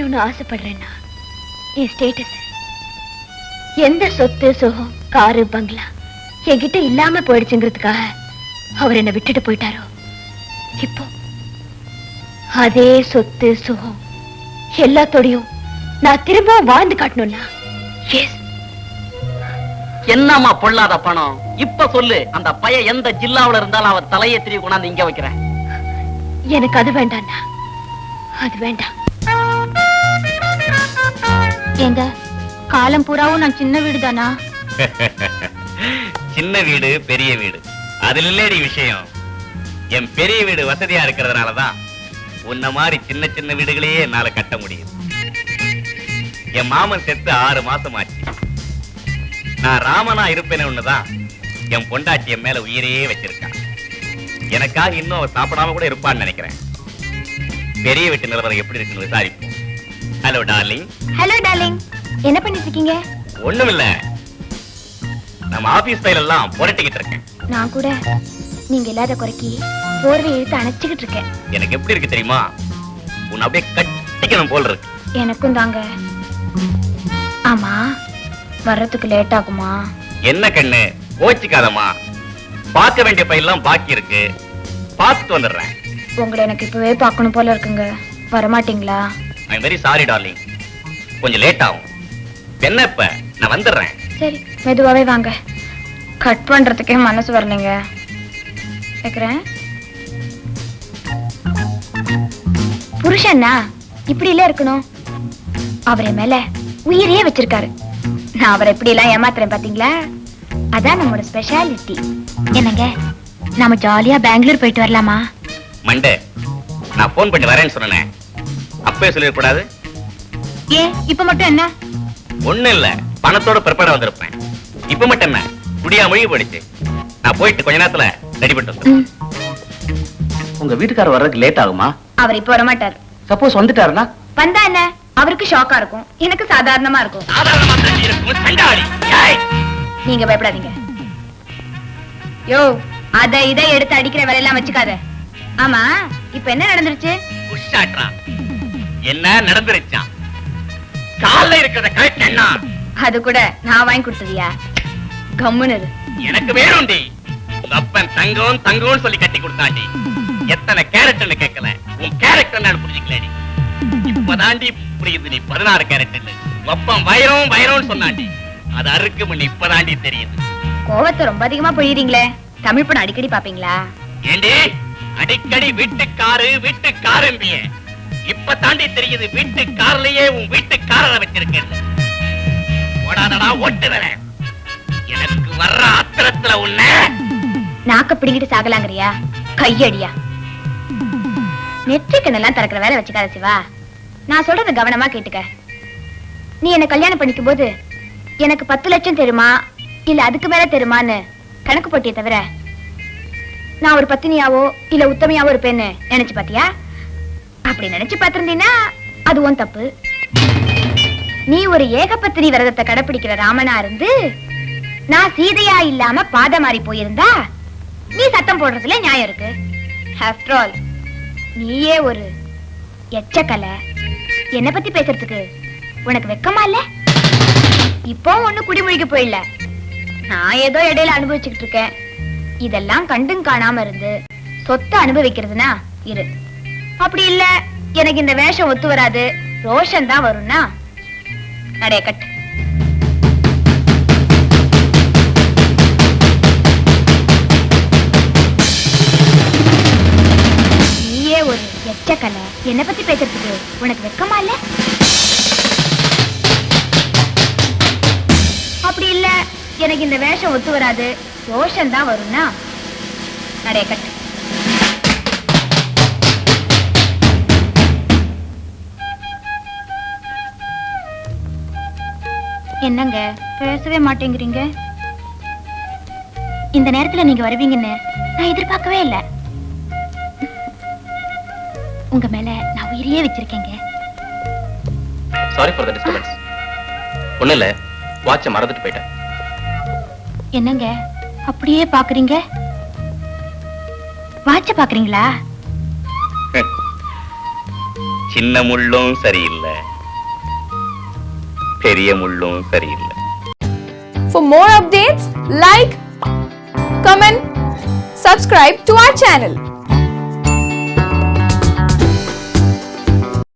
வேணும்னு ஆசைப்படுறேன்னா என் ஸ்டேட்டஸ், எந்த சொத்து சுகம் காரு பங்களா என்கிட்ட இல்லாம போயிடுச்சுங்கிறதுக்காக அவர் என்ன விட்டுட்டு போயிட்டாரோ, இப்போ அதே சொத்து சுகம் எல்லாத்தோடையும் நான் திரும்பவும் வாழ்ந்து காட்டணும்னா எஸ். என்னம்மா பொல்லாத பணம்? இப்ப சொல்லு, அந்த பையன் எந்த ஜில்லாவுல இருந்தாலும் அவன் தலையை திரிவு கொண்டாந்து இங்க வைக்கிறேன். எனக்கு அது வேண்டாம்னா அது வேண்டாம். எங்க காலம் பூராவும் நான் சின்ன வீடு தானா? சின்ன வீடு பெரிய வீடு அதுல இல்லடி விஷயம். என் பெரிய வீடு வசதியா இருக்கிறதுனாலதான் உன்ன மாதிரி சின்ன சின்ன வீடுகளையே என்னால கட்ட முடியும். என் மாமன் செத்து 6 மாசம் ஆச்சு. நான் ராமனா இருப்பேன்னு ஒண்ணுதான் என் பொண்டாட்டி என் மேல உயிரையே வச்சிருக்கான். எனக்காக இன்னும் அவ சாப்பிடாம கூட இருப்பான்னு நினைக்கிறேன். பெரிய வீட்டு நிலவரம் எப்படி இருக்குன்னு விசாரிப்போம். Hello darling. ஹலோ டார்லிங், என்ன பண்ணிட்டு இருக்கீங்க? ஒண்ணுமில்ல, நம்ம ஆபீஸ் ஃபைல் எல்லாம் புரட்டிக்கிட்டு இருக்கேன். நான் கூட நீங்க இல்லாத குறைக்கி போர்வை இழுத்து அணைச்சுக்கிட்டு இருக்கேன். எனக்கு எப்படி இருக்கு தெரியுமா? உன்னை அப்படியே கட்டிக்கணும் போல் இருக்கு. எனக்கும் தாங்க. ஆமா, வர்றதுக்கு லேட் ஆகுமா? என்ன கண்ணு, கோச்சிக்காதம்மா. பார்க்க வேண்டிய பையெல்லாம் பாக்கி இருக்கு, பார்த்துட்டு வந்துடுறேன். உங்களை எனக்கு இப்பவே பார்க்கணும் போல இருக்குங்க. வரமாட்டீங்களா? ஐம் வெரி சாரி டார்லிங், கொஞ்சம் லேட் ஆகும். என்ன இப்ப நான் வந்துடுறேன். சரி, மெதுவாவே வாங்க. கட் பண்றதுக்கே மனசு வரலைங்க. கேக்குறேன். புருஷன்னா இப்படி எல்லாம் இருக்கணும். அவரை மேல உயிரையே வச்சிருக்காரு. நான் அவரை எப்படி எல்லாம் ஏமாத்துறேன் பாத்தீங்களா? அதான் நம்மளோட ஸ்பெஷாலிட்டி. என்னங்க, நாம ஜாலியா பெங்களூர் போயிட்டு வரலாமா? மண்டே, நான் போன் பண்ணி வரேன்னு சொன்னேன். அப்பவே சொல்லிடக்கூடாது. ஏன் இப்ப மட்டும் என்ன? ஒண்ணு இல்ல, பணத்தோட பிறப்பட வந்திருப்பேன். இப்ப மட்டும் என்ன, குடியா மொழி போயிடுச்சு. நான் போயிட்டு கொஞ்ச நேரத்துல ரெடி பண்ணிட்டு. உங்க வீட்டுக்காரர் வர்றதுக்கு லேட் ஆகுமா? அவர் இப்ப வர மாட்டார். சப்போஸ் வந்துட்டாருன்னா? வந்தா என்ன, அவருக்கு ஷாக்கா இருக்கும், எனக்கு சாதாரணமா இருக்கும். சாதாரணமா தான் இருக்கும் சண்டாளி. நீங்க பயப்படாதீங்க. யோ, அத இதை எடுத்து அடிக்கிற வேலையெல்லாம் வச்சுக்காத. ஆமா, இப்ப என்ன நடந்துருச்சு? உஷாட்ரா, என்ன நடந்துருச்சான்? கால்ல இருக்கிறத கரெக்ட். அது கூட நான் வாங்கி கொடுத்ததியா? கம்முன்னு எனக்கு வேணும்டி. உங்க அப்பன் தங்கம் தங்கம்னு சொல்லி கட்டி கொடுத்தாண்டி. எத்தனை கேரக்டர்னு கேட்கல, உன் கேரக்டர் நான் புரிஞ்சுக்கலடி. இப்பதாண்டி புரியுது நீ 16 கேரக்டர். உங்க அப்பன் வைரம் வைரம்னு சொன்னாண்டி. அது அறுக்கு முன்ன இப்பதாண்டி தெரியுது. கோவத்தை ரொம்ப அதிகமா பொழியறீங்களே. தமிழ் படம் அடிக்கடி பாப்பீங்களா? ஏண்டி அடிக்கடி வீட்டுக்காரும்பிய. இப்ப தாண்டி தெரியுது வீட்டுக்காரலையே உன் வீட்டுக்காரரை வச்சிருக்கேன். ஓடாதடா ஓட்டுதல. எனக்கு வர்ற ஆத்திரத்துல உன்ன நாக்க பிடிங்கிட்டு சாகலாங்கறியா? கையடியா? நெற்றிக்கண்ணெல்லாம் திறக்கிற வேலை வச்சுக்காத சிவா. நான் சொல்றத கவனமா கேட்டுக்க. நீ என்ன கல்யாணம் பண்ணிக்கும் போது எனக்கு 10 லட்சம் தெரியுமா இல்ல அதுக்கு மேல தெரியுமான்னு கணக்கு போட்டியே தவிர நான் ஒரு பத்தினியாவோ இல்ல உத்தமையாவோ இருப்பேன்னு நினைச்சு பாத்தியா? அப்படி நினைச்சு பாத்திருந்தீன்னா அது உன் தப்பு. நீ ஒரு ஏகபத்தினி விரதத்தை கடைபிடிக்கிற ராமனா இருந்து நான் சீதையா இல்லாம பாத மாறி போயிருந்தா நீ சத்தம் போடுறதுல நியாயம் இருக்கு. ஆஃப்டர் ஆல் நீயே ஒரு எச்சக்கலை. என்ன பத்தி பேசுறதுக்கு உனக்கு வெக்கமா இல்ல? இப்போ ஒண்ணு குடிமொழிக்கு போயிடல. நான் ஏதோ இடையில அனுபவிச்சுக்கிட்டு இருக்கேன். இதெல்லாம் கண்டும் காணாம இருந்து சொத்தை அனுபவிக்கிறதுனா இரு. அப்படி இல்ல எனக்கு இந்த வேஷம் ஒத்து வராது, ரோஷன் தான் வரும்னா நடைய கட்டு. நீயே ஒரு எச்சக்கலை. என்ன பத்தி பேசுறதுக்கு உனக்கு வெக்கமா இல்ல? அப்படி இல்ல எனக்கு இந்த வேஷம் ஒத்து வராது, ரோஷன் தான் வரும்னா நடைய கட்டு. என்னங்க பேசவே மாட்டேங்கிறீங்க? இந்த நேரத்துல நீங்க வருவீங்கன்னு நான் எதிர்பார்க்கவே இல்ல. உங்க மேல நான் உயிரையே வச்சிருக்கேங்க. Sorry for the disturbance. ஒண்ணு இல்ல, வாட்சை மறந்துட்டு போயிட்டேன். என்னங்க அப்படியே பாக்குறீங்க? வாட்ச பாக்குறீங்களா? சின்ன முள்ளும் சரியில்லை, பெரிய முள்ளும் சரியில்லை. For more updates, like, comment, subscribe to our channel.